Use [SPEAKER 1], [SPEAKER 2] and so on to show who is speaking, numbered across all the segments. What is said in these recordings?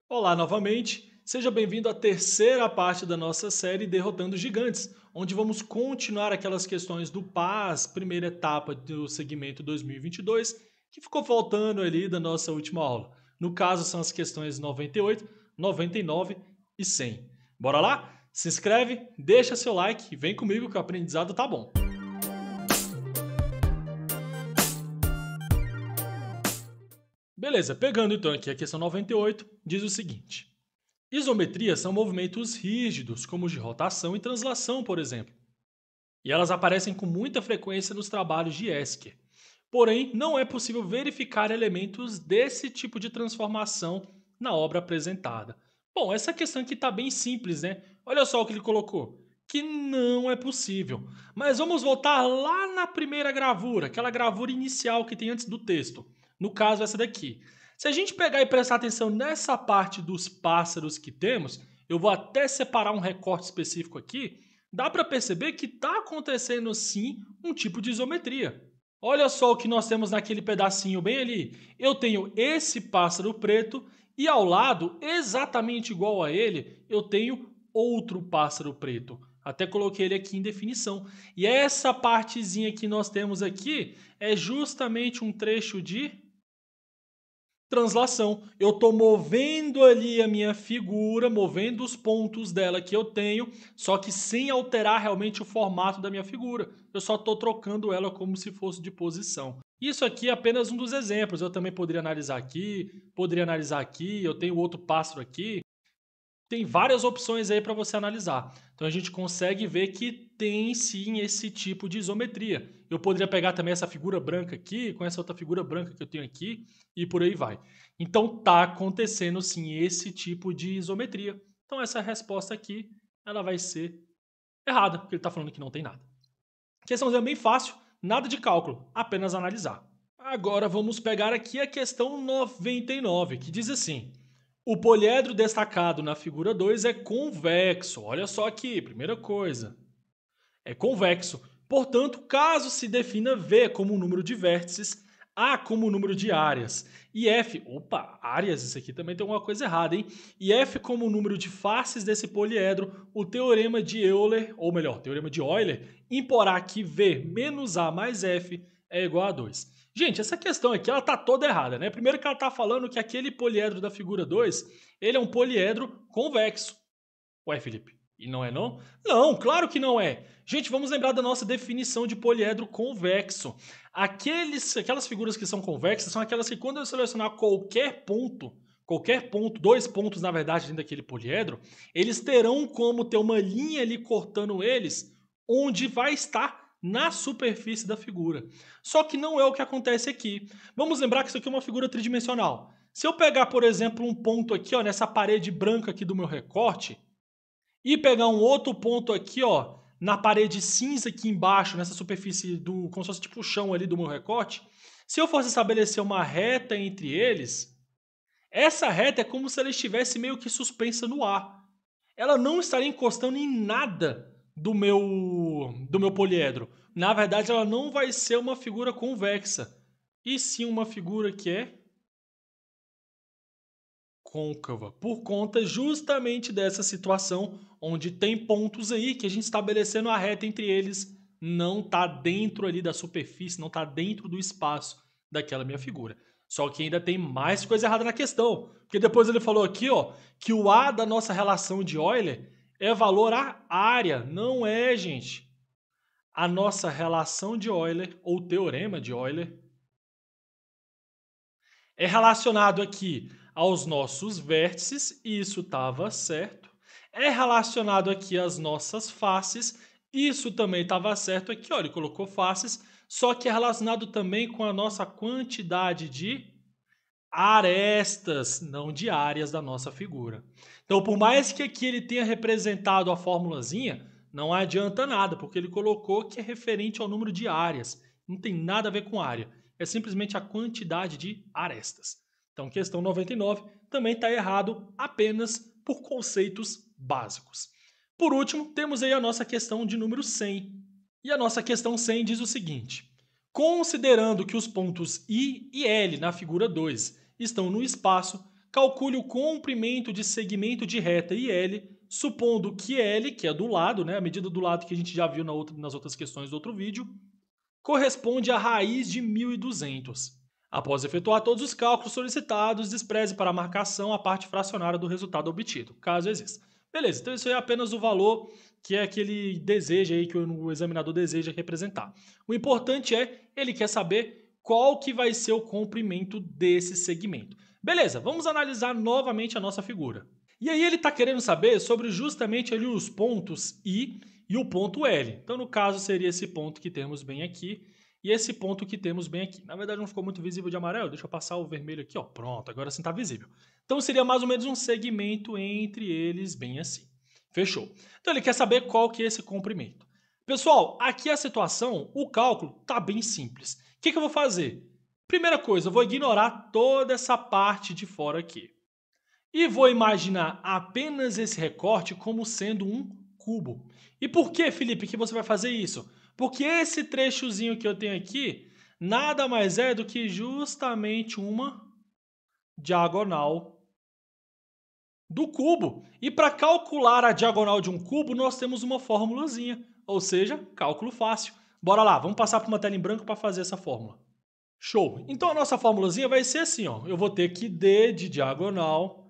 [SPEAKER 1] Olá novamente, seja bem-vindo à terceira parte da nossa série Derrotando Gigantes, onde vamos continuar aquelas questões do PAS, primeira etapa do segmento 2022, que ficou faltando ali da nossa última aula. No caso, são as questões 98, 99 e 100. Bora lá? Se inscreve, deixa seu like e vem comigo que o aprendizado tá bom. Beleza, pegando então aqui a questão 98, diz o seguinte: isometrias são movimentos rígidos, como os de rotação e translação, por exemplo, e elas aparecem com muita frequência nos trabalhos de Esker. Porém, não é possível verificar elementos desse tipo de transformação na obra apresentada. Bom, essa questão aqui está bem simples, né? Olha só o que ele colocou. Que não é possível. Mas vamos voltar lá na primeira gravura, aquela gravura inicial que tem antes do texto. No caso, essa daqui. Se a gente pegar e prestar atenção nessa parte dos pássaros que temos, eu vou até separar um recorte específico aqui, dá para perceber que está acontecendo sim um tipo de isometria. Olha só o que nós temos naquele pedacinho bem ali. Eu tenho esse pássaro preto e ao lado, exatamente igual a ele, eu tenho outro pássaro preto. Até coloquei ele aqui em definição. E essa partezinha que nós temos aqui é justamente um trecho de translação. Eu estou movendo ali a minha figura, movendo os pontos dela que eu tenho, só que sem alterar realmente o formato da minha figura. Eu só estou trocando ela como se fosse de posição. Isso aqui é apenas um dos exemplos. Eu também poderia analisar aqui, eu tenho outro pássaro aqui. Tem várias opções aí para você analisar. Então a gente consegue ver que tem sim esse tipo de isometria. Eu poderia pegar também essa figura branca aqui, com essa outra figura branca que eu tenho aqui, e por aí vai. Então tá acontecendo sim esse tipo de isometria. Então essa resposta aqui, ela vai ser errada, porque ele está falando que não tem nada. Questãozinha bem fácil, nada de cálculo, apenas analisar. Agora vamos pegar aqui a questão 99, que diz assim: o poliedro destacado na figura 2 é convexo. Olha só aqui, primeira coisa. É convexo. Portanto, caso se defina V como um número de vértices, A como um número de áreas e F, opa, áreas, isso aqui também tem alguma coisa errada, hein? E F como um número de faces desse poliedro, o teorema de Euler, ou melhor, o teorema de Euler, imporá que V menos A mais F é igual a 2. Gente, essa questão aqui ela tá toda errada, né? Primeiro que ela tá falando que aquele poliedro da figura 2, ele é um poliedro convexo. Ué, Felipe, e não é não? Não, claro que não é. Gente, vamos lembrar da nossa definição de poliedro convexo. Aquelas figuras que são convexas são aquelas que quando eu selecionar qualquer ponto, dois pontos na verdade dentro daquele poliedro, eles terão como ter uma linha ali cortando eles, onde vai estar na superfície da figura. Só que não é o que acontece aqui. Vamos lembrar que isso aqui é uma figura tridimensional. Se eu pegar, por exemplo, um ponto aqui, ó, nessa parede branca aqui do meu recorte, e pegar um outro ponto aqui, ó, na parede cinza aqui embaixo, nessa superfície do, como se fosse tipo o chão ali do meu recorte, se eu fosse estabelecer uma reta entre eles, essa reta é como se ela estivesse meio que suspensa no ar. Ela não estaria encostando em nada do meu poliedro. Na verdade, ela não vai ser uma figura convexa, e sim uma figura que é côncava, por conta justamente dessa situação onde tem pontos aí que a gente estabelecendo a reta entre eles não está dentro ali da superfície, não está dentro do espaço daquela minha figura. Só que ainda tem mais coisa errada na questão, porque depois ele falou aqui, ó, que o A da nossa relação de Euler é valor à área. Não é, gente. A nossa relação de Euler, ou teorema de Euler, é relacionado aqui aos nossos vértices, isso estava certo. É relacionado aqui às nossas faces, isso também estava certo aqui, olha, ele colocou faces, só que é relacionado também com a nossa quantidade de arestas, não de áreas da nossa figura. Então, por mais que aqui ele tenha representado a formulazinha, não adianta nada, porque ele colocou que é referente ao número de áreas. Não tem nada a ver com área. É simplesmente a quantidade de arestas. Então, questão 99 também está errado apenas por conceitos básicos. Por último, temos aí a nossa questão de número 100. E a nossa questão 100 diz o seguinte: considerando que os pontos I e L na figura 2 estão no espaço, calcule o comprimento de segmento de reta IL, supondo que L, que é do lado, né, a medida do lado que a gente já viu nas outras questões do outro vídeo, corresponde à raiz de 1.200. Após efetuar todos os cálculos solicitados, despreze para a marcação a parte fracionária do resultado obtido, caso exista. Beleza, então isso aí é apenas o valor que é que ele deseja aí, que o examinador deseja representar. O importante é, ele quer saber qual que vai ser o comprimento desse segmento. Beleza, vamos analisar novamente a nossa figura. E aí ele está querendo saber sobre justamente ali os pontos I e o ponto L. Então, no caso, seria esse ponto que temos bem aqui e esse ponto que temos bem aqui. Na verdade, não ficou muito visível de amarelo. Deixa eu passar o vermelho aqui, ó. Pronto, agora sim está visível. Então, seria mais ou menos um segmento entre eles, bem assim. Fechou. Então, ele quer saber qual que é esse comprimento. Pessoal, aqui a situação, o cálculo está bem simples. O que eu vou fazer? Primeira coisa, eu vou ignorar toda essa parte de fora aqui. E vou imaginar apenas esse recorte como sendo um cubo. E por que, Felipe, que você vai fazer isso? Porque esse trechozinho que eu tenho aqui nada mais é do que justamente uma diagonal do cubo. E para calcular a diagonal de um cubo, nós temos uma formulazinha, ou seja, cálculo fácil. Bora lá, vamos passar para uma tela em branco para fazer essa fórmula. Show! Então a nossa formulazinha vai ser assim, ó. Eu vou ter que D de diagonal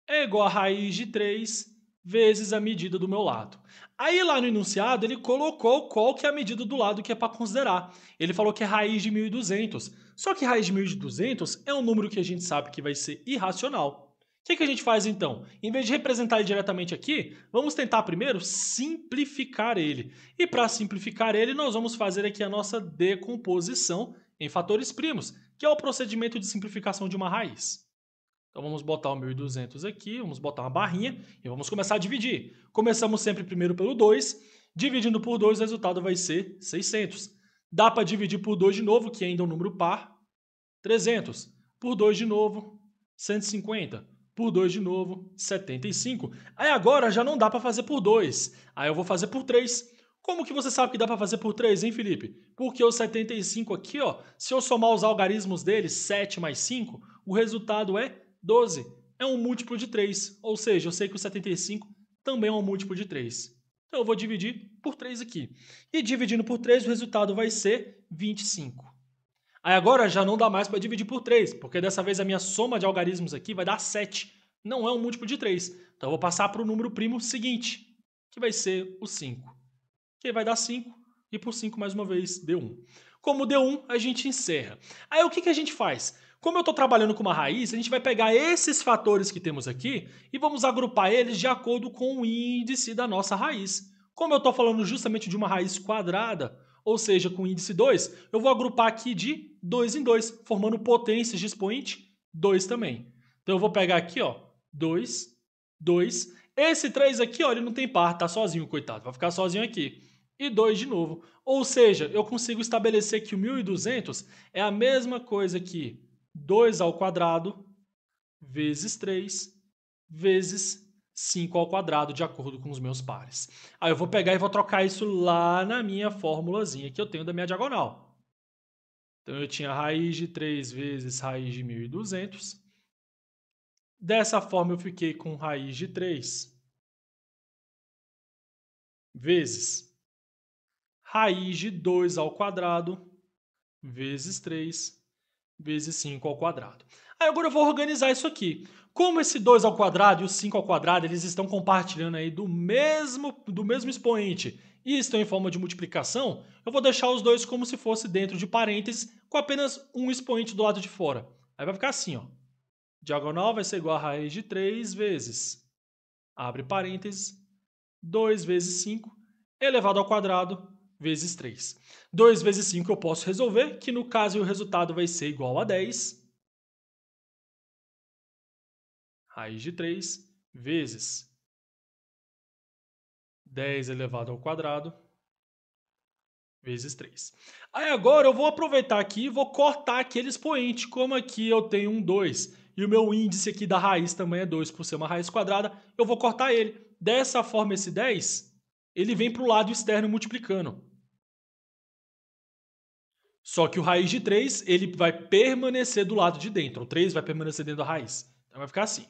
[SPEAKER 1] é igual a raiz de 3 vezes a medida do meu lado. Aí lá no enunciado ele colocou qual que é a medida do lado que é para considerar. Ele falou que é raiz de 1.200. Só que raiz de 1.200 é um número que a gente sabe que vai ser irracional. O que a gente faz então? Em vez de representar ele diretamente aqui, vamos tentar primeiro simplificar ele. E para simplificar ele, nós vamos fazer aqui a nossa decomposição em fatores primos, que é o procedimento de simplificação de uma raiz. Então vamos botar o 1.200 aqui, vamos botar uma barrinha e vamos começar a dividir. Começamos sempre primeiro pelo 2, dividindo por 2 o resultado vai ser 600. Dá para dividir por 2 de novo, que ainda é um número par, 300. Por 2 de novo, 150. Por 2 de novo, 75. Aí agora já não dá para fazer por 2, aí eu vou fazer por 3. Como que você sabe que dá para fazer por 3, hein, Felipe? Porque o 75 aqui, ó, se eu somar os algarismos dele, 7 mais 5, o resultado é 12. É um múltiplo de 3, ou seja, eu sei que o 75 também é um múltiplo de 3. Então eu vou dividir por 3 aqui. E dividindo por 3, o resultado vai ser 25. Aí agora já não dá mais para dividir por 3, porque dessa vez a minha soma de algarismos aqui vai dar 7. Não é um múltiplo de 3. Então eu vou passar para o número primo seguinte, que vai ser o 5. Que vai dar 5, e por 5 mais uma vez deu 1. Como deu 1, a gente encerra. Aí o que a gente faz? Como eu estou trabalhando com uma raiz, a gente vai pegar esses fatores que temos aqui e vamos agrupar eles de acordo com o índice da nossa raiz. Como eu estou falando justamente de uma raiz quadrada, ou seja, com índice 2, eu vou agrupar aqui de 2 em 2, formando potências de expoente 2 também. Então eu vou pegar aqui, ó, 2, 2. Esse 3 aqui, ó, ele não tem par, tá sozinho, coitado, vai ficar sozinho aqui. E 2 de novo. Ou seja, eu consigo estabelecer que o 1.200 é a mesma coisa que 2 ao quadrado vezes 3 vezes 5 ao quadrado, de acordo com os meus pares. Aí eu vou pegar e vou trocar isso lá na minha formulazinha que eu tenho da minha diagonal. Então eu tinha raiz de 3 vezes raiz de 1.200. Dessa forma eu fiquei com raiz de 3 vezes raiz de 2 ao quadrado vezes 3 vezes 5 ao quadrado. Aí agora eu vou organizar isso aqui. Como esse 2 ao quadrado e o 5 ao quadrado eles estão compartilhando aí do mesmo expoente e estão em forma de multiplicação, eu vou deixar os dois como se fosse dentro de parênteses com apenas um expoente do lado de fora. Aí vai ficar assim, ó. Diagonal vai ser igual a raiz de 3 vezes, abre parênteses, 2 vezes 5 elevado ao quadrado vezes 3. 2 vezes 5 eu posso resolver, que no caso o resultado vai ser igual a 10. Raiz de 3 vezes 10 elevado ao quadrado vezes 3. Aí agora eu vou aproveitar aqui e vou cortar aquele expoente. Como aqui eu tenho um 2 e o meu índice aqui da raiz também é 2 por ser uma raiz quadrada, eu vou cortar ele. Dessa forma esse 10, ele vem para o lado externo multiplicando. Só que o raiz de 3, ele vai permanecer do lado de dentro. O 3 vai permanecer dentro da raiz. Então vai ficar assim.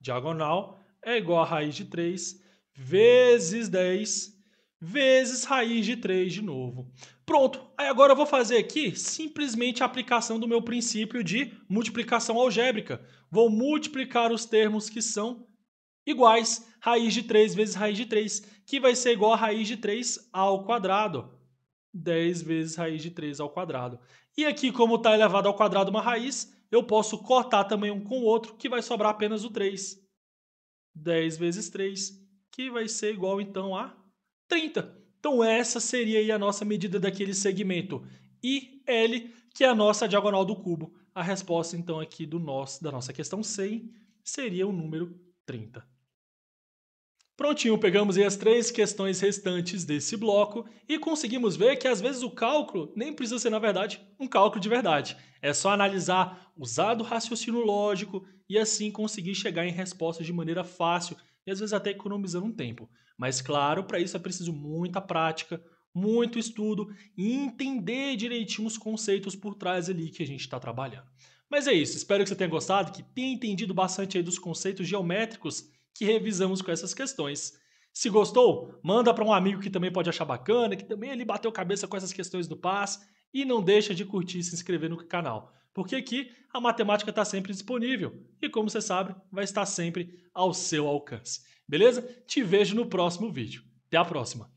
[SPEAKER 1] Diagonal é igual a raiz de 3 vezes 10 vezes raiz de 3 de novo. Pronto, aí agora eu vou fazer aqui simplesmente a aplicação do meu princípio de multiplicação algébrica. Vou multiplicar os termos que são iguais, raiz de 3 vezes raiz de 3, que vai ser igual a raiz de 3 ao quadrado. 10 vezes raiz de 3 ao quadrado. E aqui, como está elevado ao quadrado uma raiz, eu posso cortar também um com o outro, que vai sobrar apenas o 3. 10 vezes 3, que vai ser igual, então, a 30. Então, essa seria aí a nossa medida daquele segmento IL, que é a nossa diagonal do cubo. A resposta, então, aqui da nossa questão 100 seria o número 30. Prontinho, pegamos aí as 3 questões restantes desse bloco e conseguimos ver que às vezes o cálculo nem precisa ser, na verdade, um cálculo de verdade. É só analisar, usar do raciocínio lógico e assim conseguir chegar em respostas de maneira fácil e às vezes até economizando um tempo. Mas claro, para isso é preciso muita prática, muito estudo e entender direitinho os conceitos por trás ali que a gente está trabalhando. Mas é isso, espero que você tenha gostado, que tenha entendido bastante aí dos conceitos geométricos que revisamos com essas questões. Se gostou, manda para um amigo que também pode achar bacana, que também ele bateu cabeça com essas questões do PAS e não deixa de curtir e se inscrever no canal, porque aqui a matemática está sempre disponível e, como você sabe, vai estar sempre ao seu alcance. Beleza? Te vejo no próximo vídeo. Até a próxima!